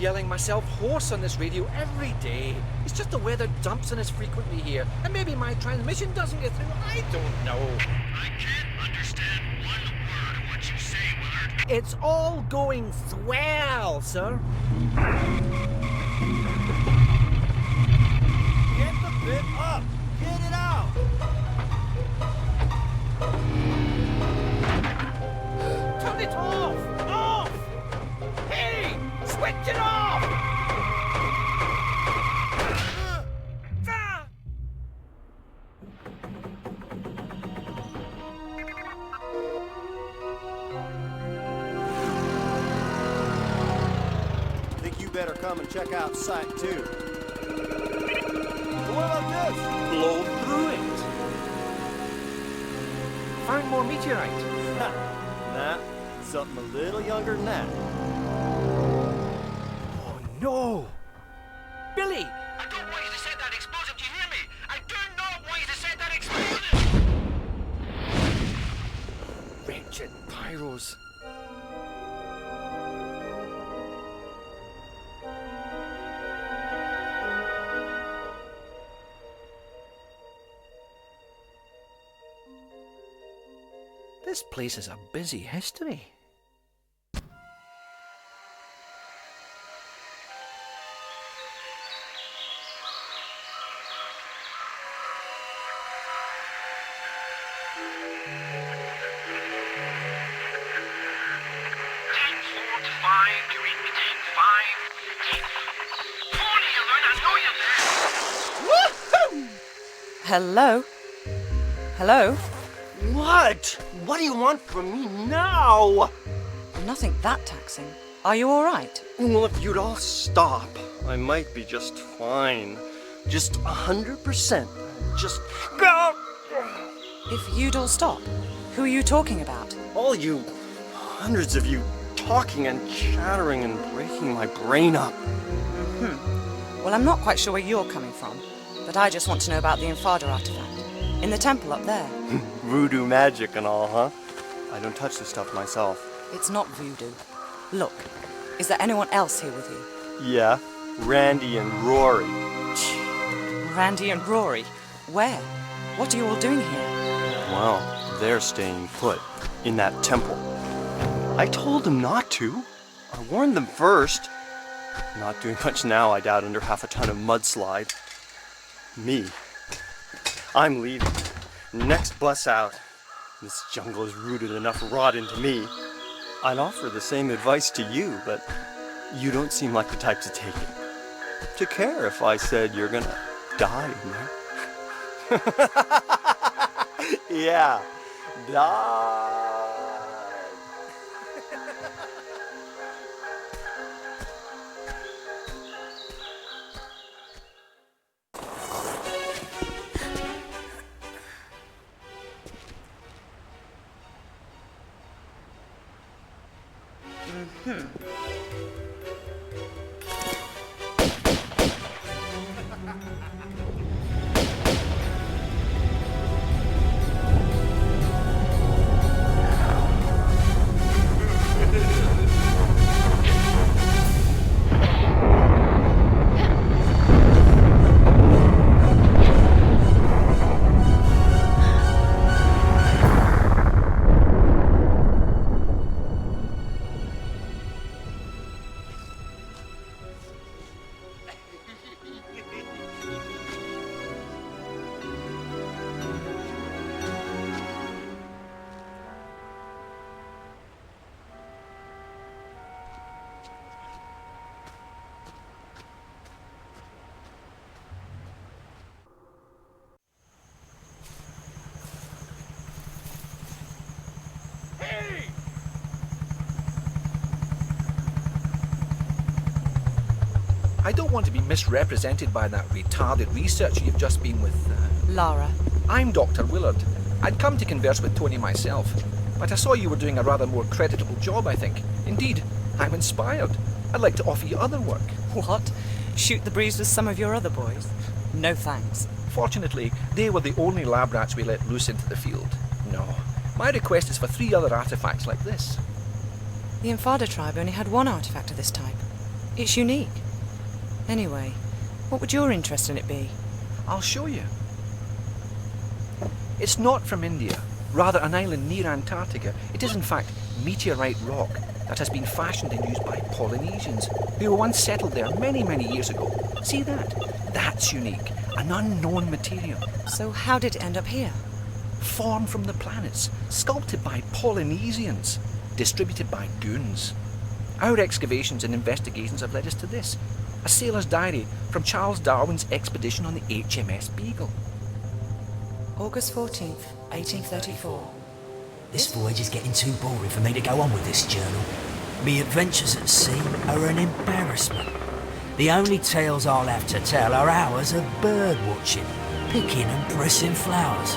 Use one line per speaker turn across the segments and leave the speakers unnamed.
yelling myself hoarse on this radio every day. It's just the weather dumps on us frequently here, and maybe my transmission doesn't get through. I don't know.
I can't understand one word of what you say, Willard.
It's all going swell, sir.
Get the bit up! Get it out!
Turn it off! Off! Hey! Switch it off!
Think you better come and check out Site 2. What about this?
Blow through it. Find more meteorite.
Nah, something a little younger than that.
Oh no! Billy!
I don't want you to set that explosive, do you hear me? I do not want you to set that explosive!
Wretched pyros. This place is a busy history.
Hello? Hello?
What? What do you want from me now?
Nothing that taxing. Are you all right?
Well, if you'd all stop, I might be just fine. Just 100%. Just go!
If you'd all stop, who are you talking about?
All you, hundreds of you, talking and chattering and breaking my brain up.
Well, I'm not quite sure where you're coming from, but I just want to know about the Infada artifact. In the temple up there.
Voodoo magic and all, huh? I don't touch this stuff myself.
It's not voodoo. Look, is there anyone else here with you?
Yeah, Randy and Rory.
Randy and Rory? Where? What are you all doing here?
Well, they're staying put in that temple. I told them not to. I warned them first. Not doing much now, I doubt, under half a ton of mudslide. Me. I'm leaving. Next bus out. This jungle has rooted enough rot into me. I'd offer the same advice to you, but you don't seem like the type to take it. To care if I said you're gonna die in there. Yeah, die.
I don't want to be misrepresented by that retarded researcher you've just been with.
Lara.
I'm Dr. Willard. I'd come to converse with Tony myself, but I saw you were doing a rather more creditable job, I think. Indeed, I'm inspired. I'd like to offer you other work.
What? Shoot the breeze with some of your other boys? No thanks.
Fortunately, they were the only lab rats we let loose into the field. No. My request is for 3 other artifacts like this.
The Infada tribe only had one artifact of this type. It's unique. Anyway, what would your interest in it be?
I'll show you. It's not from India, rather an island near Antarctica. It is in fact meteorite rock that has been fashioned and used by Polynesians who were once settled there many, many years ago. See that? That's unique. An unknown material.
So how did it end up here?
Formed from the planets, sculpted by Polynesians, distributed by goons. Our excavations and investigations have led us to this. A sailor's diary from Charles Darwin's expedition on the HMS Beagle.
August 14th, 1834.
This voyage is getting too boring for me to go on with this journal. Me adventures at sea are an embarrassment. The only tales I'll have to tell are hours of bird watching, picking and pressing flowers,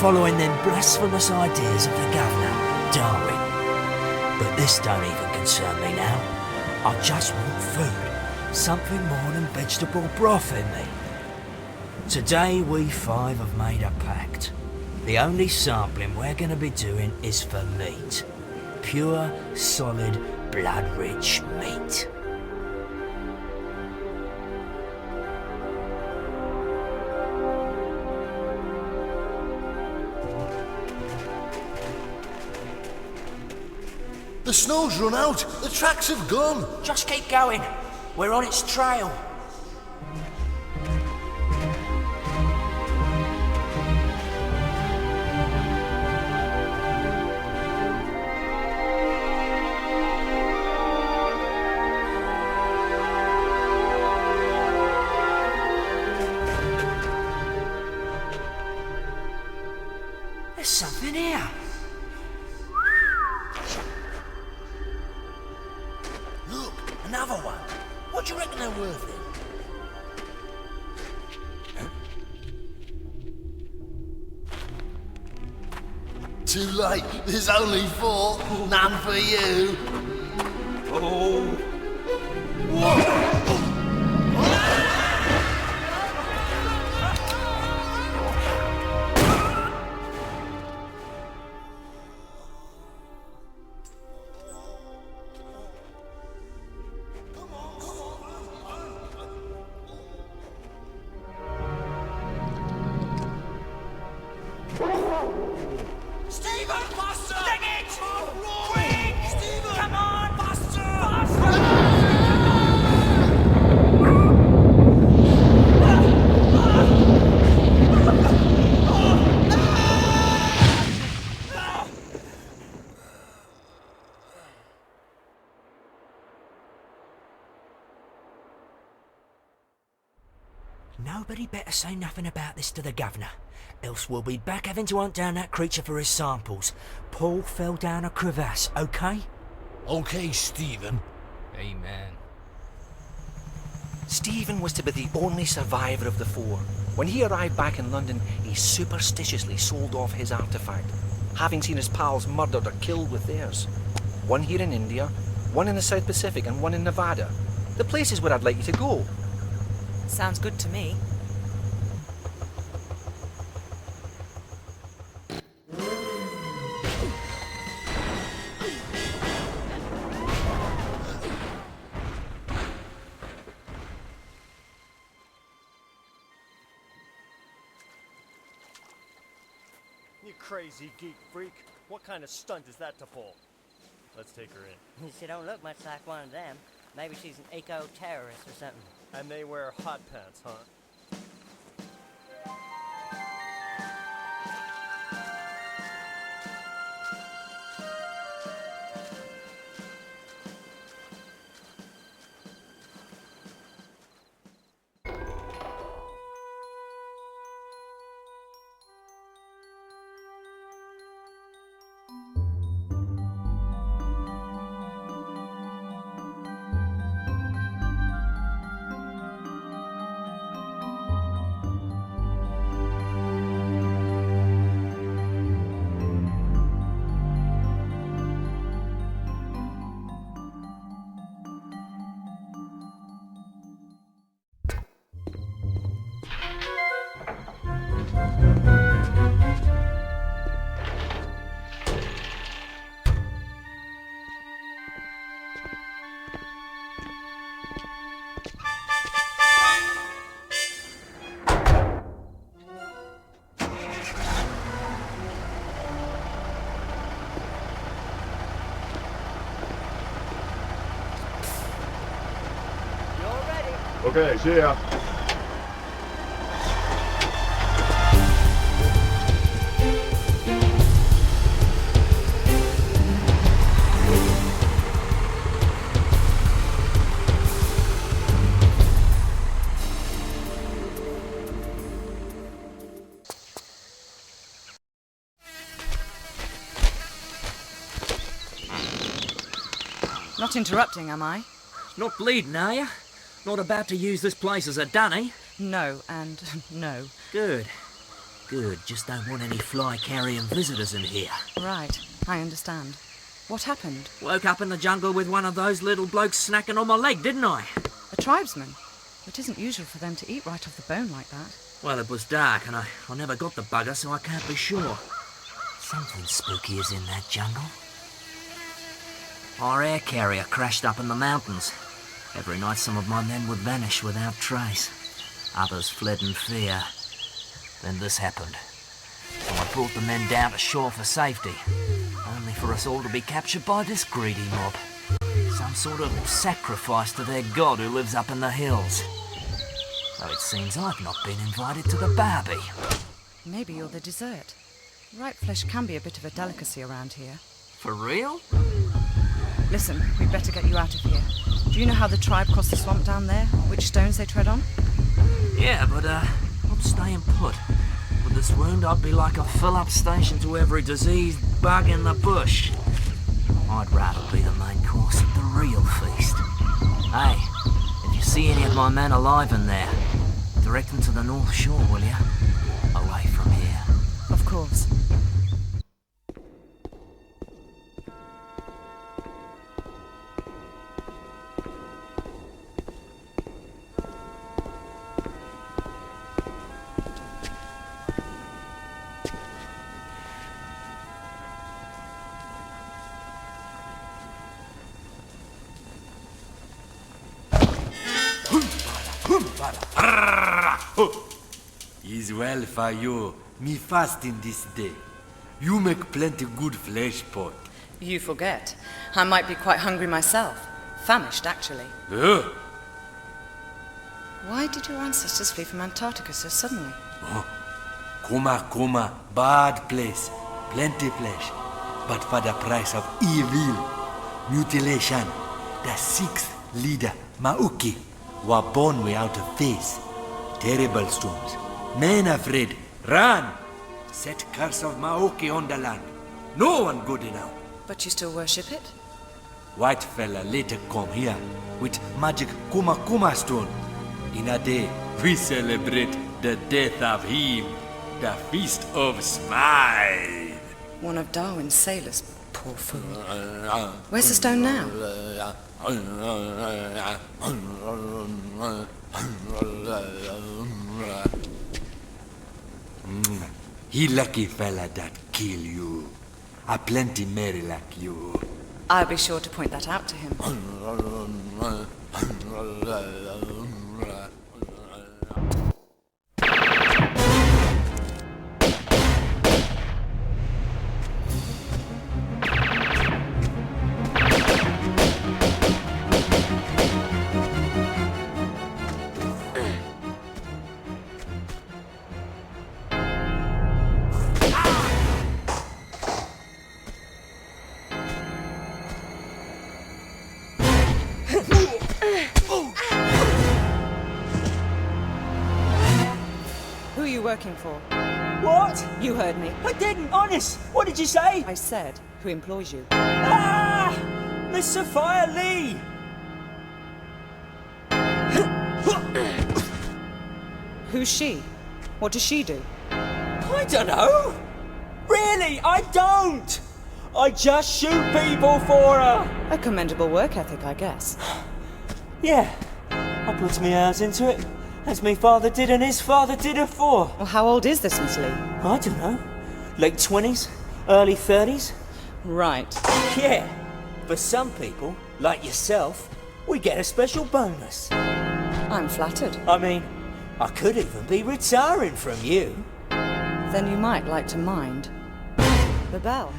following them blasphemous ideas of the governor, Darwin. But this don't even concern me now. I just want food, something more than vegetable broth in me. Today we five have made a pact. The only sampling we're going to be doing is for meat. Pure, solid, blood-rich meat.
The snow's run out. The tracks have gone.
Just keep going. We're on its trail. There's something here.
Look, another one. What do you reckon they're worth then? Too late. There's only 4. None for you.
Stephen, faster! Dig it! Quick! Stephen! Come on, faster! Faster!
Nobody better say nothing about this to the governor, else we'll be back having to hunt down that creature for his samples. Paul fell down a crevasse, okay?
Okay, Stephen.
Amen.
Stephen was to be the only survivor of the 4. When he arrived back in London, he superstitiously sold off his artefact, having seen his pals murdered or killed with theirs. One here in India, one in the South Pacific, and one in Nevada. The places where I'd like you to go.
Sounds good to me.
You crazy geek freak. What kind of stunt is that to pull? Let's take her in.
She don't look much like one of them. Maybe she's an eco-terrorist or something.
And they wear hot pants, huh?
Okay, see ya.
Not interrupting, am I?
Not bleeding, are you? Not about to use this place as a dunny?
No, and no.
Good. Good, just don't want any fly-carrying visitors in here.
Right, I understand. What happened?
Woke up in the jungle with one of those little blokes snacking on my leg, didn't I?
A tribesman? It isn't usual for them to eat right off the bone like that.
Well, it was dark and I never got the bugger, so I can't be sure. Something spooky is in that jungle. Our air carrier crashed up in the mountains. Every night some of my men would vanish without trace. Others fled in fear. Then this happened. So I brought the men down to shore for safety, only for us all to be captured by this greedy mob. Some sort of sacrifice to their god who lives up in the hills. Though it seems I've not been invited to the barbie.
Maybe you're the dessert. Ripe flesh can be a bit of a delicacy around here.
For real?
Listen, we'd better get you out of here. Do you know how the tribe crossed the swamp down there? Which stones they tread on?
Yeah, but I'm staying put. With this wound, I'd be like a fill-up station to every diseased bug in the bush. I'd rather be the main course at the real feast. Hey, if you see any of my men alive in there, direct them to the North Shore, will you? Away from here.
Of course.
Is well for you, me fasting this day. You make plenty good flesh pot.
You forget. I might be quite hungry myself. Famished, actually. Why did your ancestors flee from Antarctica so suddenly?
Coma, bad place. Plenty flesh. But for the price of evil. Mutilation. The sixth leader, Mauki, were born without a face. Terrible storms. Men afraid. Run! Set curse of Maoki on the land. No one good enough.
But you still worship it?
White fella later come here with magic Kuma stone. In a day, we celebrate the death of him. The Feast of Smile.
One of Darwin's sailors. Poor fool. Where's the stone now?
He lucky fella that kill you. A plenty merry like you.
I'll be sure to point that out to him. Working for?
What?
You heard me.
I didn't, honest. What did you say?
I said, who employs you?
Ah! Miss Sophia Lee!
Who's she? What does she do?
I don't know. Really, I don't. I just shoot people for her.
A commendable work ethic, I guess.
Yeah, I put me hours into it. As me father did and his father did afore.
Well, how old is this Miss Lee?
I don't know. Late 20s? Early 30s?
Right.
Yeah. For some people, like yourself, we get a special bonus.
I'm flattered.
I mean, I could even be retiring from you.
Then you might like to mind the bell.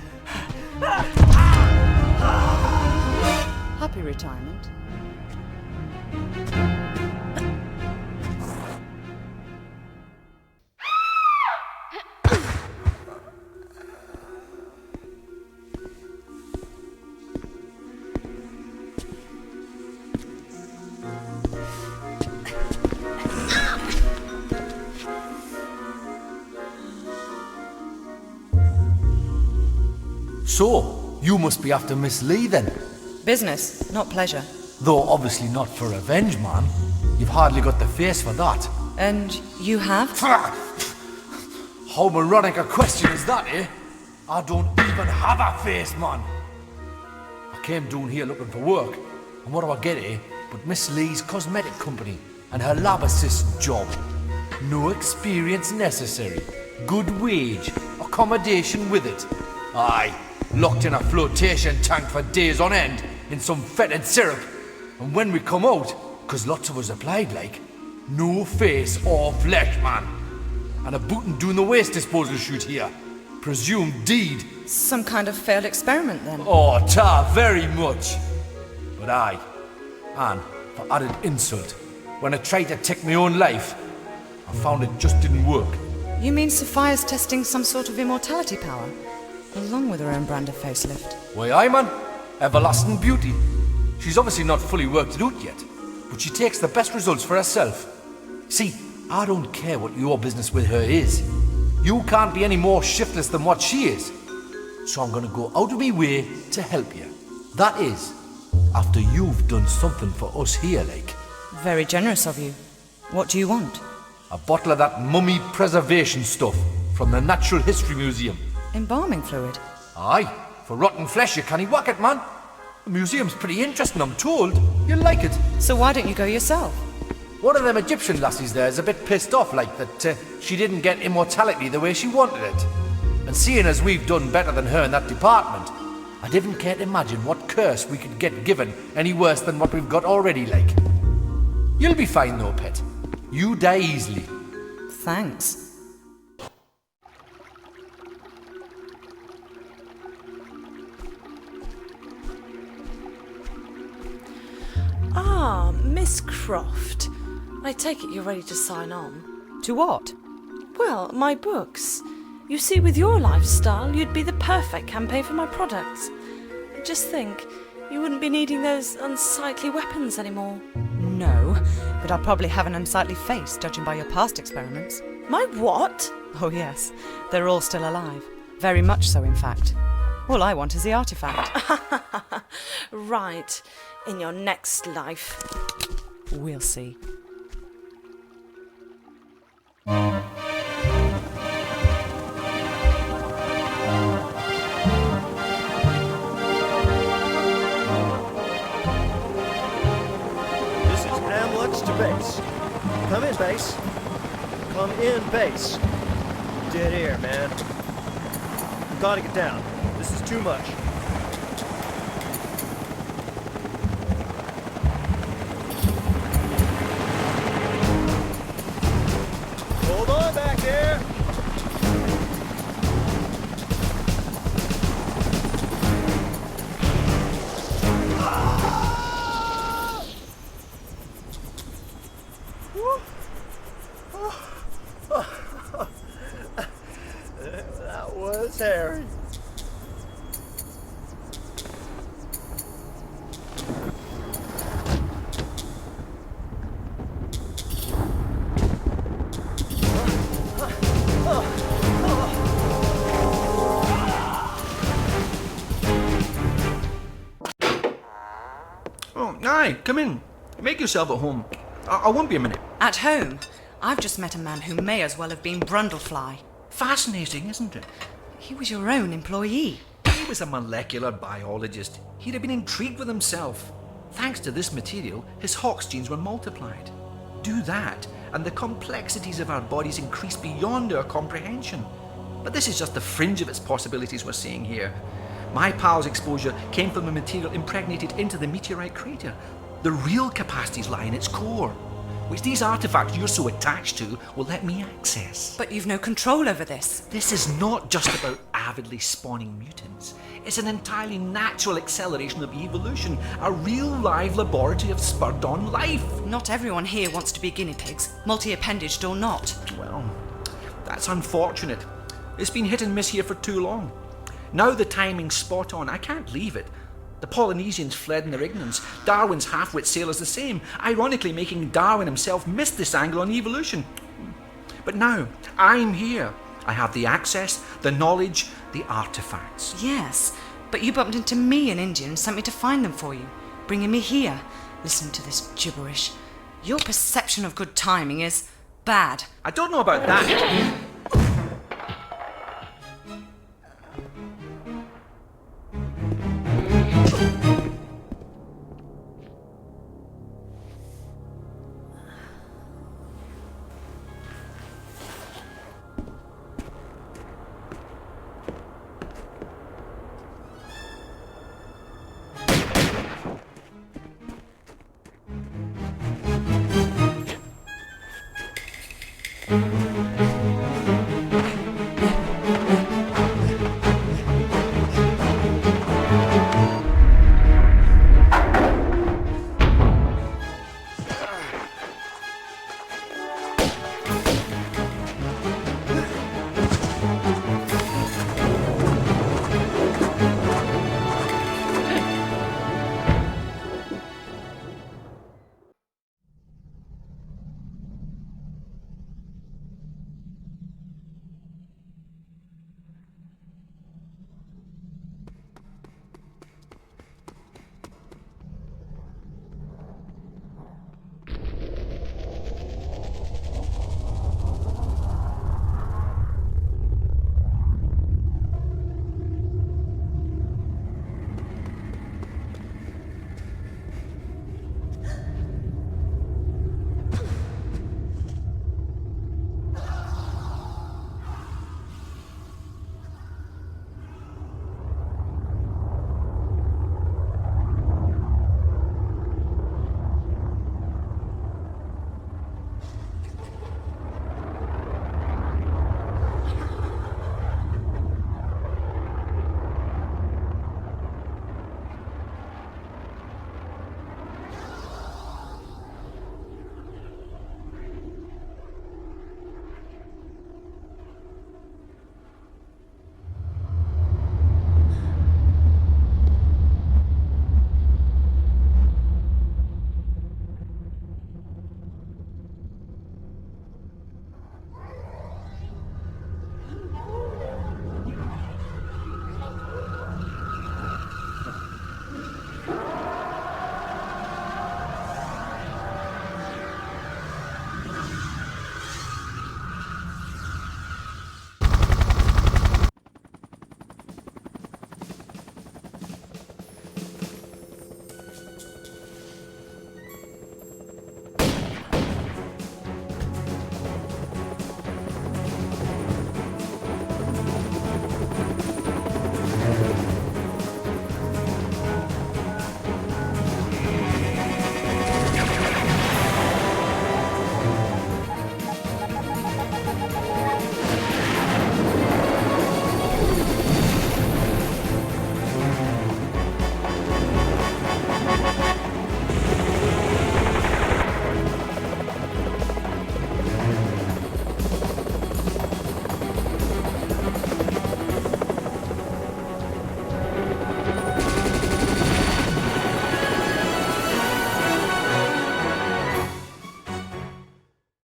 Happy retirement.
So, you must be after Miss Lee then?
Business, not pleasure.
Though obviously not for revenge, man. You've hardly got the face for that.
And you have?
How moronic a question is that, eh? I don't even have a face, man. I came down here looking for work, and what do I get, eh? But Miss Lee's cosmetic company and her lab assistant job. No experience necessary. Good wage. Accommodation with it. Aye, locked in a flotation tank for days on end in some fetid syrup. And when we come out, 'cause lots of us applied like, no face or flesh, man. And a bootin' doing the waste disposal shoot here. Presumed deed.
Some kind of failed experiment then?
Oh, ta, very much. But aye, and for added insult, when I tried to take my own life, I found it just didn't work.
You mean Sophia's testing some sort of immortality power? Along with her own brand of facelift?
Why, aye, man. Everlasting beauty. She's obviously not fully worked it out yet, but she takes the best results for herself. See, I don't care what your business with her is. You can't be any more shiftless than what she is. So I'm gonna go out of my way to help you. That is, after you've done something for us here, like.
Very generous of you. What do you want?
A bottle of that mummy preservation stuff from the Natural History Museum.
Embalming fluid?
Aye, for rotten flesh you can't whack it, man. The museum's pretty interesting, I'm told. You'll like it.
So why don't you go yourself?
One of them Egyptian lassies there is a bit pissed off like that she didn't get immortality the way she wanted it. And seeing as we've done better than her in that department, I didn't care to imagine what curse we could get given any worse than what we've got already, like. You'll be fine though, pet. You die easily.
Thanks.
Ah, Miss Croft. I take it you're ready to sign on.
To what?
Well, my books. You see, with your lifestyle, you'd be the perfect campaign for my products. Just think, you wouldn't be needing those unsightly weapons anymore.
No, but I'll probably have an unsightly face, judging by your past experiments.
My what?
Oh yes, they're all still alive. Very much so, in fact. All I want is the artifact.
Right, in your next life.
We'll see.
To base. Come in, base. Come in, base. Dead air, man. You gotta get down. This is too much. Hold on back there. That was Harry.
Oh, aye, come in. Make yourself at home. I won't be a minute.
At home? I've just met a man who may as well have been Brundlefly.
Fascinating, isn't it?
He was your own employee.
He was a molecular biologist. He'd have been intrigued with himself. Thanks to this material, his Hox genes were multiplied. Do that, and the complexities of our bodies increase beyond our comprehension. But this is just the fringe of its possibilities we're seeing here. My pal's exposure came from a material impregnated into the meteorite crater. The real capacities lie in its core, which these artifacts you're so attached to will let me access.
But you've no control over this.
This is not just about avidly spawning mutants. It's an entirely natural acceleration of evolution, a real live laboratory of spurred-on life.
Not everyone here wants to be guinea pigs, multi-appendaged or not.
Well, that's unfortunate. It's been hit and miss here for too long. Now the timing's spot on. I can't leave it. The Polynesians fled in their ignorance. Darwin's half-wit sailors the same, ironically making Darwin himself miss this angle on evolution. But now, I'm here. I have the access, the knowledge, the artifacts.
Yes, But you bumped into me in India and sent me to find them for you, bringing me here. Listen to this gibberish. Your perception of good timing is bad.
I don't know about that.